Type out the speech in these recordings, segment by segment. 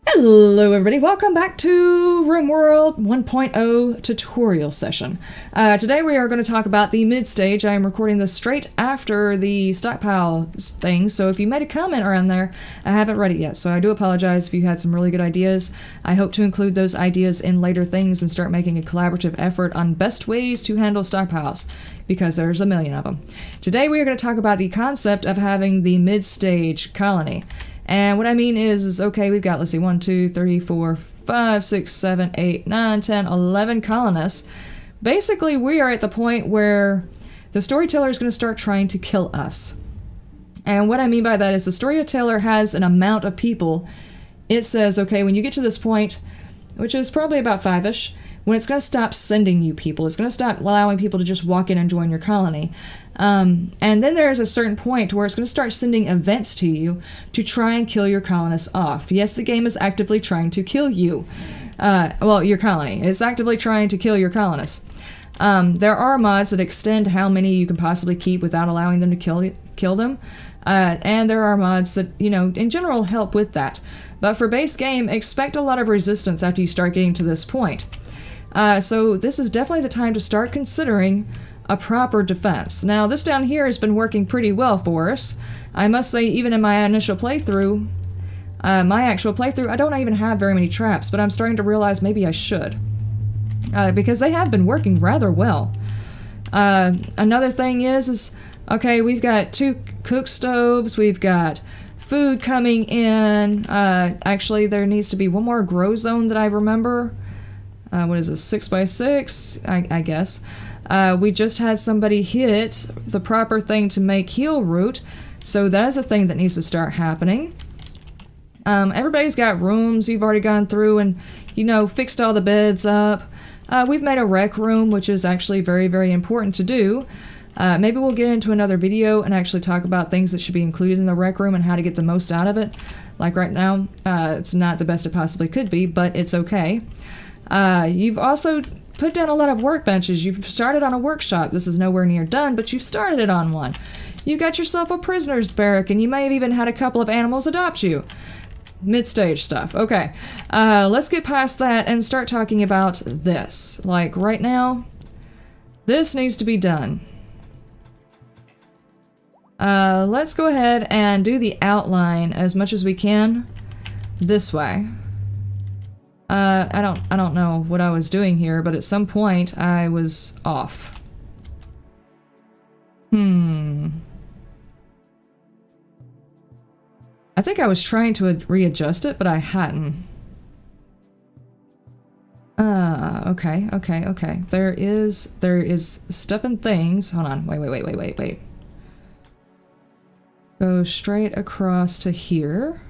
Hello everybody, welcome back to RimWorld 1.0 tutorial session. Today we are going to talk about the mid-stage. I am recording this straight after the stockpile thing, so if you made a comment around there, I haven't read it yet, so I do apologize if you had some really good ideas. I hope to include those ideas in later things and start making a collaborative effort on best ways to handle stockpiles, because there's a million of them. Today we are going to talk about the concept of having the mid-stage colony. And what I mean is okay, we've got, let's see, 1, 2, 3, 4, 5, 6, 7, 8, 9, 10, 11 colonists. Basically, we are at the point where the storyteller is going to start trying to kill us. And what I mean by that is the storyteller has an amount of people. It says, okay, when you get to this point, which is probably about 5-ish, when it's going to stop sending you people. It's going to stop allowing people to just walk in and join your colony. And then there's a certain point where it's going to start sending events to you to try and kill your colonists off. Yes, the game is actively trying to kill you. Well, your colony. It's actively trying to kill your colonists. There are mods that extend how many you can possibly keep without allowing them to kill them. And there are mods that, you know, in general help with that. But for base game, expect a lot of resistance after you start getting to this point. So this is definitely the time to start considering a proper defense. Now, this down here has been working pretty well for us. I must say, even in my initial playthrough, my actual playthrough, I don't even have very many traps, but I'm starting to realize maybe I should. Because they have been working rather well. Another thing is, okay, we've got 2 cook stoves, we've got food coming in. Actually, there needs to be one more grow zone that I remember. What is this, 6x6, I guess. We just had somebody hit the proper thing to make heal root, so that is a thing that needs to start happening. Everybody's got rooms you've already gone through and, you know, fixed all the beds up. We've made a rec room, which is actually very, very important to do. Maybe we'll get into another video and actually talk about things that should be included in the rec room and how to get the most out of it. Like right now, it's not the best it possibly could be, but it's okay. You've also put down a lot of workbenches. You've started on a workshop. This is nowhere near done, but you've started on one. You got yourself a prisoner's barrack, and you may have even had a couple of animals adopt you. Mid-stage stuff. Okay, let's get past that and start talking about this. Like, right now, this needs to be done. Let's go ahead and do the outline as much as we can this way. I don't know what I was doing here, but at some point I was off. I think I was trying to readjust it, but I hadn't. Okay. There is stuff and things. Hold on. Wait. Go straight across to here.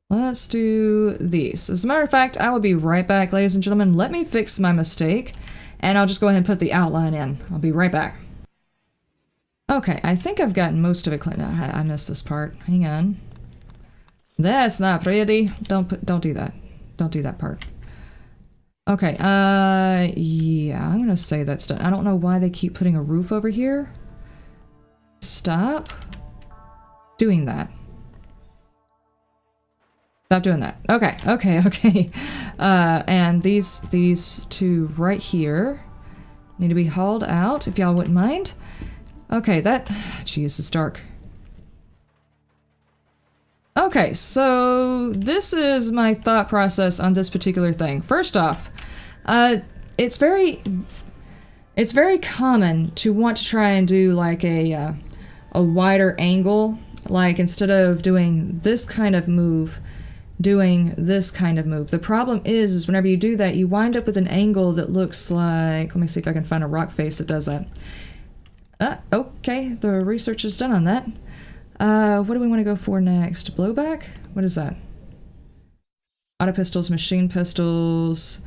Let's do these. As a matter of fact, I will be right back, ladies and gentlemen. Let me fix my mistake, and I'll just go ahead and put the outline in. I'll be right back. Okay, I think I've gotten most of it clean. I missed this part. Hang on. That's not pretty. Don't do that. Don't do that part. Okay, yeah, I'm gonna say that's done. I don't know why they keep putting a roof over here. Stop doing that. Stop doing that. Okay. And these 2 right here need to be hauled out, if y'all wouldn't mind. Okay, that... Geez, it's dark. Okay, so this is my thought process on this particular thing. First off, it's very common to want to try and do like a wider angle. Like, instead of doing this kind of move, doing this kind of move. The problem is whenever you do that, you wind up with an angle that looks like... Let me see if I can find a rock face that does that. Okay, the research is done on that. What do we want to go for next? Blowback? What is that? Auto pistols, machine pistols.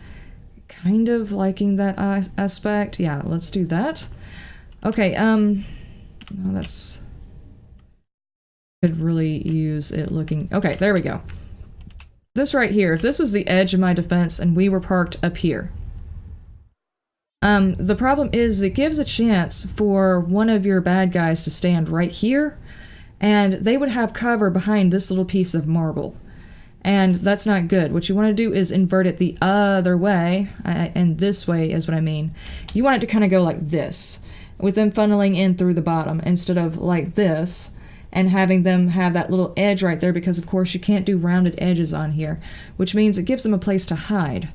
Kind of liking that aspect. Yeah, let's do that. Okay, no, that's... Could really use it looking... Okay, there we go. This right here, if this was the edge of my defense and we were parked up here, The problem is it gives a chance for one of your bad guys to stand right here, and they would have cover behind this little piece of marble. And that's not good. What you want to do is invert it the other way, and this way is what I mean. You want it to kind of go like this, with them funneling in through the bottom, instead of like this, and having them have that little edge right there, because of course you can't do rounded edges on here, which means it gives them a place to hide.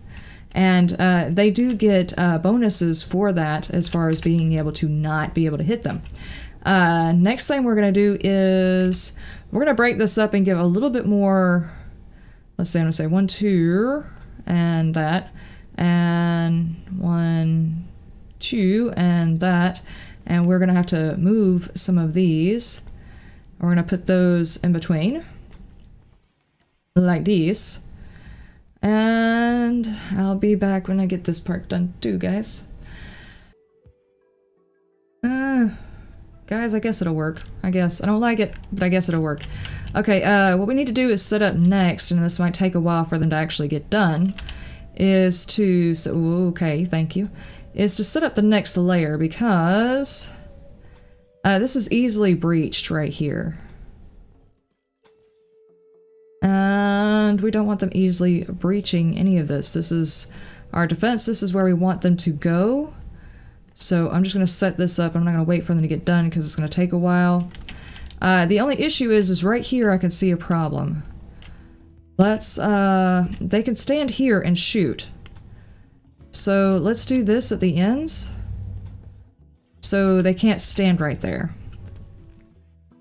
And they do get bonuses for that, as far as being able to not be able to hit them. Next thing we're going to do is we're going to break this up and give a little bit more. Let's say I'm going to say 1, 2, and that, and 1, 2, and that, and we're going to have to move some of these. We're going to put those in between, like these, and I'll be back when I get this part done too, guys. Guys, I guess it'll work. I guess. I don't like it, but I guess it'll work. Okay, what we need to do is set up next, and this might take a while for them to actually get done, is to... okay, thank you. Is to set up the next layer, because this is easily breached right here. And we don't want them easily breaching any of this. This is our defense. This is where we want them to go. So I'm just going to set this up. I'm not going to wait for them to get done because it's going to take a while. The only issue is right here I can see a problem. Let's, they can stand here and shoot. So let's do this at the ends. So they can't stand right there.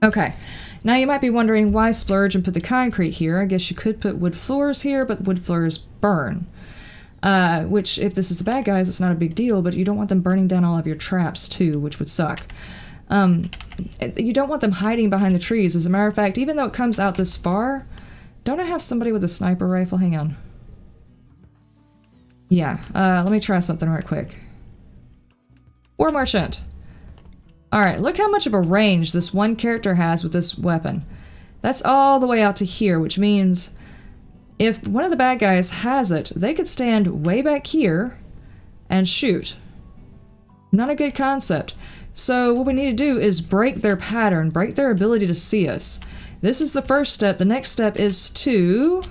Okay. Now you might be wondering why splurge and put the concrete here. I guess you could put wood floors here, but wood floors burn. Which, if this is the bad guys, it's not a big deal, but you don't want them burning down all of your traps, too, which would suck. You don't want them hiding behind the trees. As a matter of fact, even though it comes out this far, don't I have somebody with a sniper rifle? Hang on. Yeah, let me try something right quick. War Merchant. Alright, look how much of a range this one character has with this weapon. That's all the way out to here, which means... if one of the bad guys has it, they could stand way back here and shoot. Not a good concept. So what we need to do is break their pattern, break their ability to see us. This is the first step. The next step is to...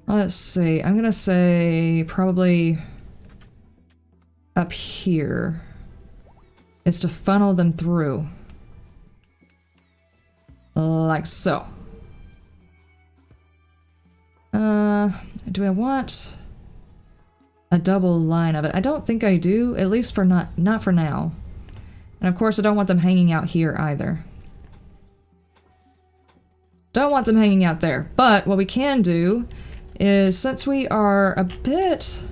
let's see. I'm going to say probably up here. Is to funnel them through. Like so. Do I want a double line of it? I don't think I do, at least for not for now. And of course I don't want them hanging out here either. Don't want them hanging out there. But what we can do is, since we are a bit,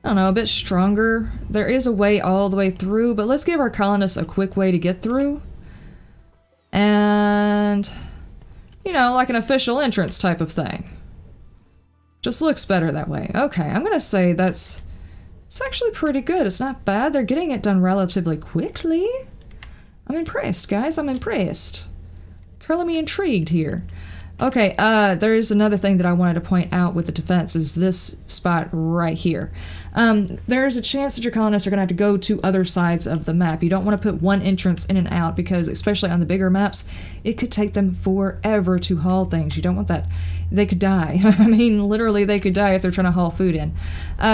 I don't know, a bit stronger, there is a way all the way through, but let's give our colonists a quick way to get through. And, you know, like an official entrance type of thing. Just looks better that way. Okay, I'm gonna say it's actually pretty good. It's not bad. They're getting it done relatively quickly. I'm impressed, guys. I'm impressed. Curling me intrigued here. Okay, there is another thing that I wanted to point out with the defense is this spot right here. There's a chance that your colonists are going to have to go to other sides of the map. You don't want to put one entrance in and out because, especially on the bigger maps, it could take them forever to haul things. You don't want that. They could die. I mean, literally they could die if they're trying to haul food in.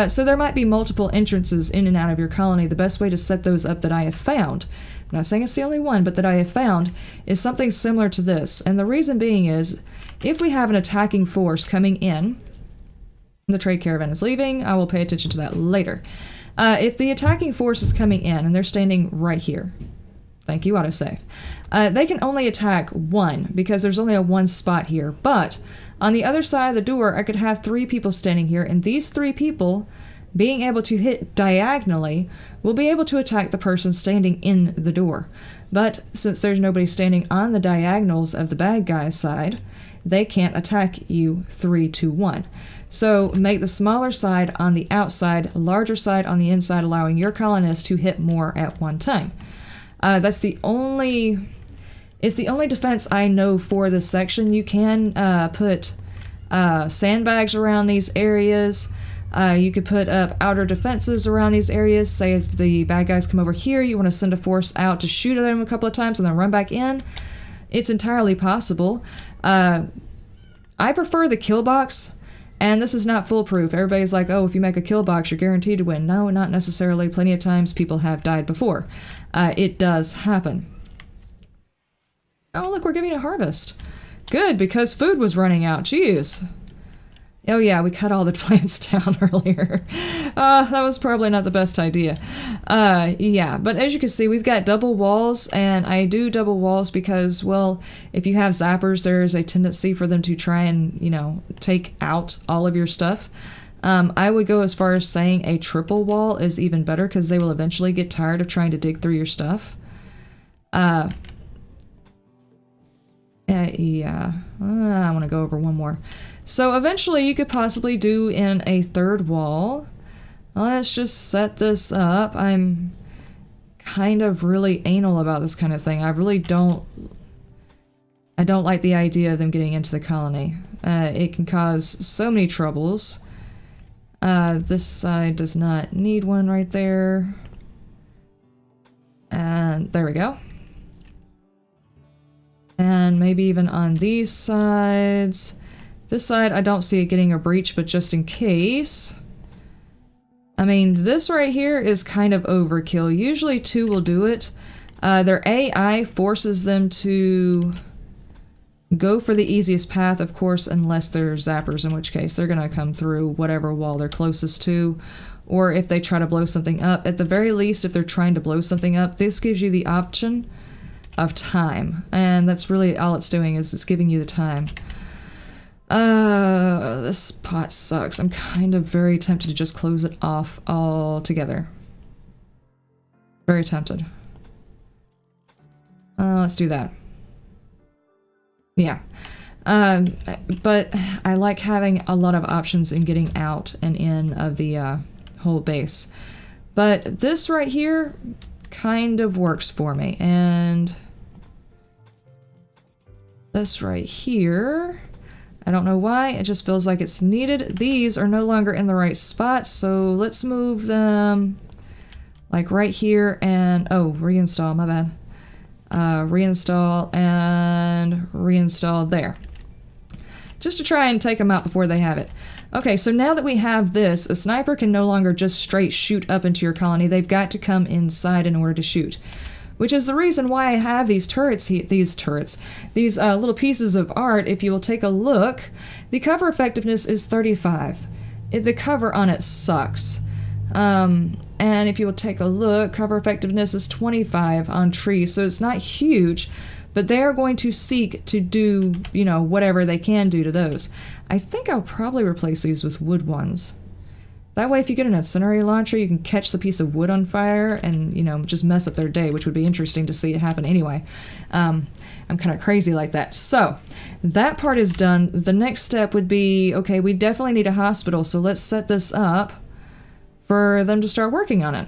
So there might be multiple entrances in and out of your colony. The best way to set those up that I have found, I'm not saying it's the only one, but that I have found, is something similar to this. And the reason being is, if we have an attacking force coming in, the trade caravan is leaving, I will pay attention to that later. If the attacking force is coming in, and they're standing right here, thank you, autosave, they can only attack one, because there's only a one spot here. But on the other side of the door, I could have 3 people standing here, and these 3 people, being able to hit diagonally, will be able to attack the person standing in the door. But since there's nobody standing on the diagonals of the bad guy's side, they can't attack you 3, 2, 1. So make the smaller side on the outside, larger side on the inside, allowing your colonists to hit more at one time. It's the only defense I know for this section. You can put sandbags around these areas. You could put up outer defenses around these areas. Say if the bad guys come over here, you want to send a force out to shoot at them a couple of times and then run back in. It's entirely possible. I prefer the kill box, and this is not foolproof. Everybody's like, oh, if you make a kill box, you're guaranteed to win. No, not necessarily. Plenty of times people have died before. It does happen. Oh, look, we're giving a harvest. Good, because food was running out. Jeez. Oh yeah, we cut all the plants down earlier. That was probably not the best idea. Yeah, but as you can see, we've got double walls, and I do double walls because, well, if you have zappers, there's a tendency for them to try and, you know, take out all of your stuff. I would go as far as saying a triple wall is even better because they will eventually get tired of trying to dig through your stuff. Yeah, I want to go over one more. So eventually you could possibly do in a third wall. Let's just set this up. I'm kind of really anal about this kind of thing. I don't like the idea of them getting into the colony. It can cause so many troubles. This side does not need one right there. And there we go. And maybe even on these sides. This side, I don't see it getting a breach, but just in case. I mean, this right here is kind of overkill. Usually 2 will do it. Their AI forces them to go for the easiest path, of course, unless they're zappers, in which case they're going to come through whatever wall they're closest to. Or if they try to blow something up. At the very least, if they're trying to blow something up, this gives you the option of time. And that's really all it's doing, is it's giving you the time. This spot sucks. I'm kind of very tempted to just close it off altogether. Very tempted. Let's do that. Yeah. But I like having a lot of options in getting out and in of the whole base. But this right here kind of works for me. And this right here, I don't know why, it just feels like it's needed. These are no longer in the right spot, so let's move them like right here and, oh, reinstall, my bad. Reinstall and reinstall there. Just to try and take them out before they have it. Okay, so now that we have this, a sniper can no longer just straight shoot up into your colony. They've got to come inside in order to shoot. Which is the reason why I have these turrets, these little pieces of art. If you will take a look, the cover effectiveness is 35. The cover on it sucks. And if you will take a look, cover effectiveness is 25 on trees, so it's not huge, but they are going to seek to do, you know, whatever they can do to those. I think I'll probably replace these with wood ones. That way, if you get an incendiary launcher, you can catch the piece of wood on fire and, you know, just mess up their day, which would be interesting to see it happen anyway. I'm kind of crazy like that. So, that part is done. The next step would be, okay, we definitely need a hospital, so let's set this up for them to start working on it.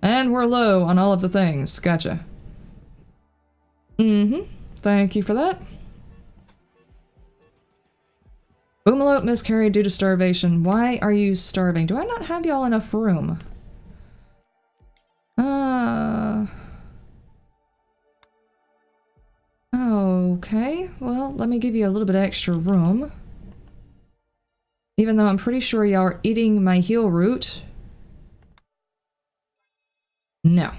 And we're low on all of the things. Gotcha. Thank you for that. Boomalope miscarried due to starvation. Why are you starving? Do I not have y'all enough room? Okay, well, let me give you a little bit of extra room. Even though I'm pretty sure y'all are eating my heal root. No.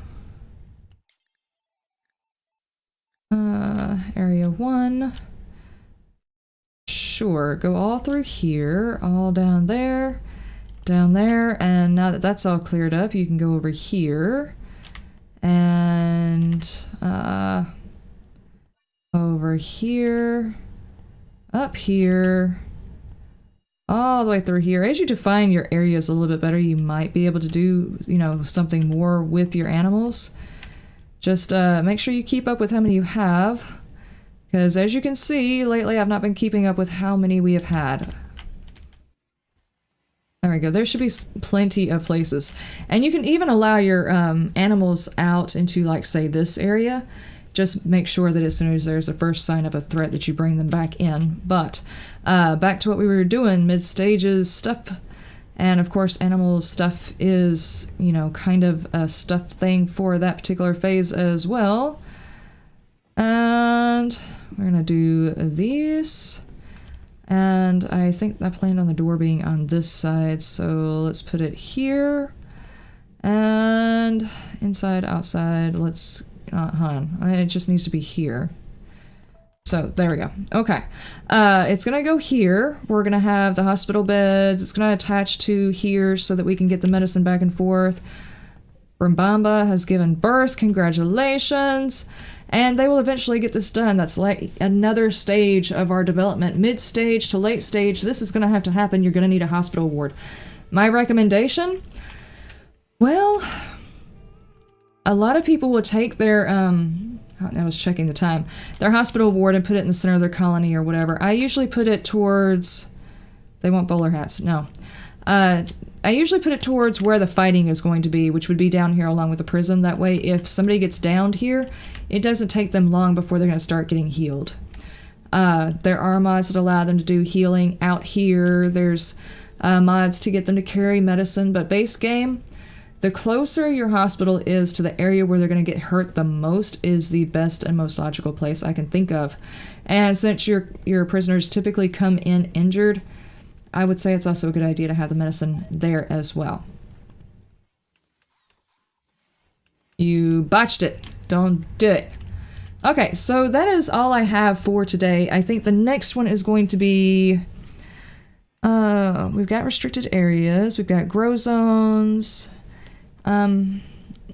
Area 1. Sure, go all through here, all down there, and now that that's all cleared up, you can go over here, and over here, up here, all the way through here. As you define your areas a little bit better, you might be able to do, you know, something more with your animals. Just make sure you keep up with how many you have. Because as you can see, lately I've not been keeping up with how many we have had. There we go. There should be plenty of places. And you can even allow your animals out into, like, say, this area. Just make sure that as soon as there's a first sign of a threat that you bring them back in. But back to what we were doing, mid-stages stuff. And of course, animal stuff is, you know, kind of a stuff thing for that particular phase as well. And we're gonna do these. And I think I planned on the door being on this side, so let's put it here. And inside, outside, let's, it just needs to be here. So there we go. Okay. It's gonna go here. We're gonna have the hospital beds. It's gonna attach to here so that we can get the medicine back and forth. Rimbamba has given birth. Congratulations. And they will eventually get this done. That's like another stage of our development. Mid-stage to late stage. This is gonna have to happen. You're gonna need a hospital ward. My recommendation? Well, a lot of people will take their, I was checking the time, their hospital ward and put it in the center of their colony or whatever. I usually put it towards, they want bowler hats, no. I usually put it towards where the fighting is going to be, which would be down here along with the prison. That way, if somebody gets downed here, it doesn't take them long before they're going to start getting healed. There are mods that allow them to do healing out here. There's mods to get them to carry medicine, but base game, the closer your hospital is to the area where they're going to get hurt the most is the best and most logical place I can think of. And since your prisoners typically come in injured, I would say it's also a good idea to have the medicine there as well. You botched it. Don't do it. Okay, so that is all I have for today. I think the next one is going to be... we've got restricted areas. We've got grow zones. I'm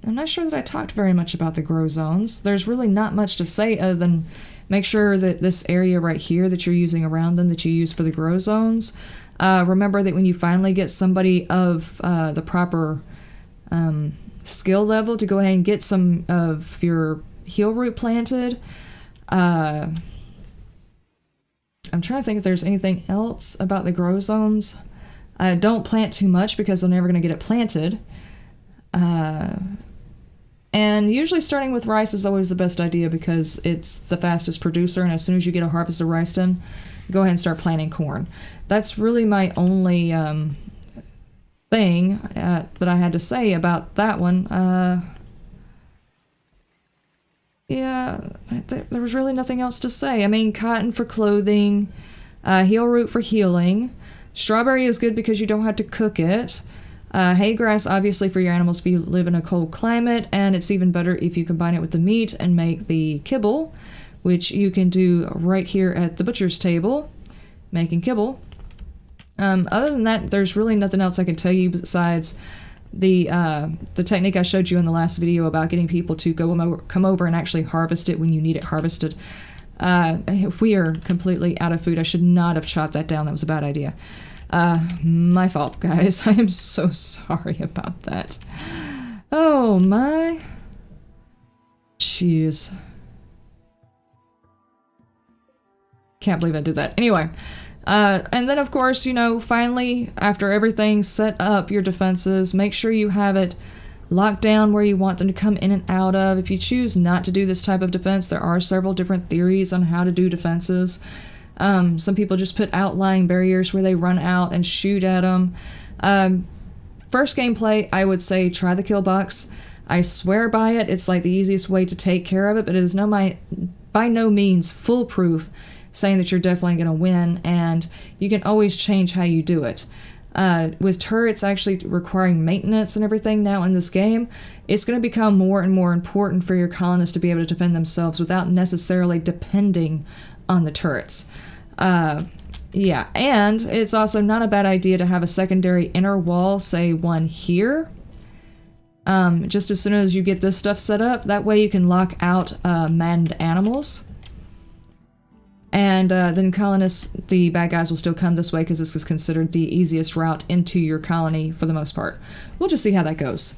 not sure that I talked very much about the grow zones. There's really not much to say other than make sure that this area right here that you're using around them that you use for the grow zones. Remember that when you finally get somebody of the proper skill level to go ahead and get some of your heal root planted. I'm trying to think if there's anything else about the grow zones. Don't plant too much because they're never going to get it planted. And usually starting with rice is always the best idea because it's the fastest producer, and as soon as you get a harvest of rice done, go ahead and start planting corn. That's really my only thing that I had to say about that one. Yeah, there was really nothing else to say. I mean, cotton for clothing, heal root for healing. Strawberry is good because you don't have to cook it. Hay grass, obviously, for your animals if you live in a cold climate, and it's even better if you combine it with the meat and make the kibble, which you can do right here at the butcher's table, making kibble. Other than that, there's really nothing else I can tell you besides the technique I showed you in the last video about getting people to come over and actually harvest it when you need it harvested. We are completely out of food. I should not have chopped that down. That was a bad idea. My fault, guys. I am so sorry about that. Oh my. Jeez. Can't believe I did that. Anyway, and then of course, you know, finally, after everything's set up, your defenses, make sure you have it locked down where you want them to come in and out of. If you choose not to do this type of defense, there are several different theories on how to do defenses. Some people just put outlying barriers where they run out and shoot at them. First gameplay, I would say try the kill box. I swear by it. It's like the easiest way to take care of it, but it is by no means foolproof, saying that you're definitely going to win, and you can always change how you do it. With turrets actually requiring maintenance and everything now in this game, it's going to become more and more important for your colonists to be able to defend themselves without necessarily depending on the turrets. Yeah, and it's also not a bad idea to have a secondary inner wall, say one here. Just as soon as you get this stuff set up, that way you can lock out manned animals. And then colonists, the bad guys, will still come this way because this is considered the easiest route into your colony for the most part. We'll just see how that goes.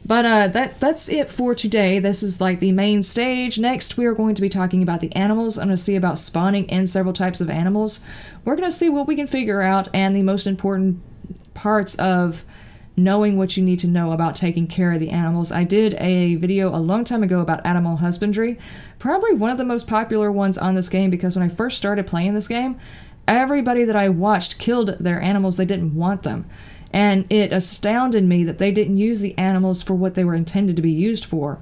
But that's it for today. This is like the main stage. Next, we are going to be talking about the animals. I'm going to see about spawning in several types of animals. We're going to see what we can figure out and the most important parts of knowing what you need to know about taking care of the animals. I did a video a long time ago about animal husbandry, probably one of the most popular ones on this game, because when I first started playing this game, everybody that I watched killed their animals. They didn't want them. And it astounded me that they didn't use the animals for what they were intended to be used for.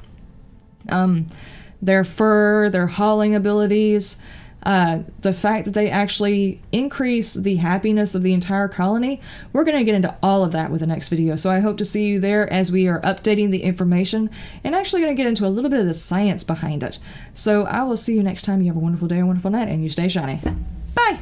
Their fur, their hauling abilities, the fact that they actually increase the happiness of the entire colony. We're going to get into all of that with the next video, so I hope to see you there as we are updating the information and actually going to get into a little bit of the science behind it. So I will see you next time. You have a wonderful day, a wonderful night, and you stay shiny. Bye!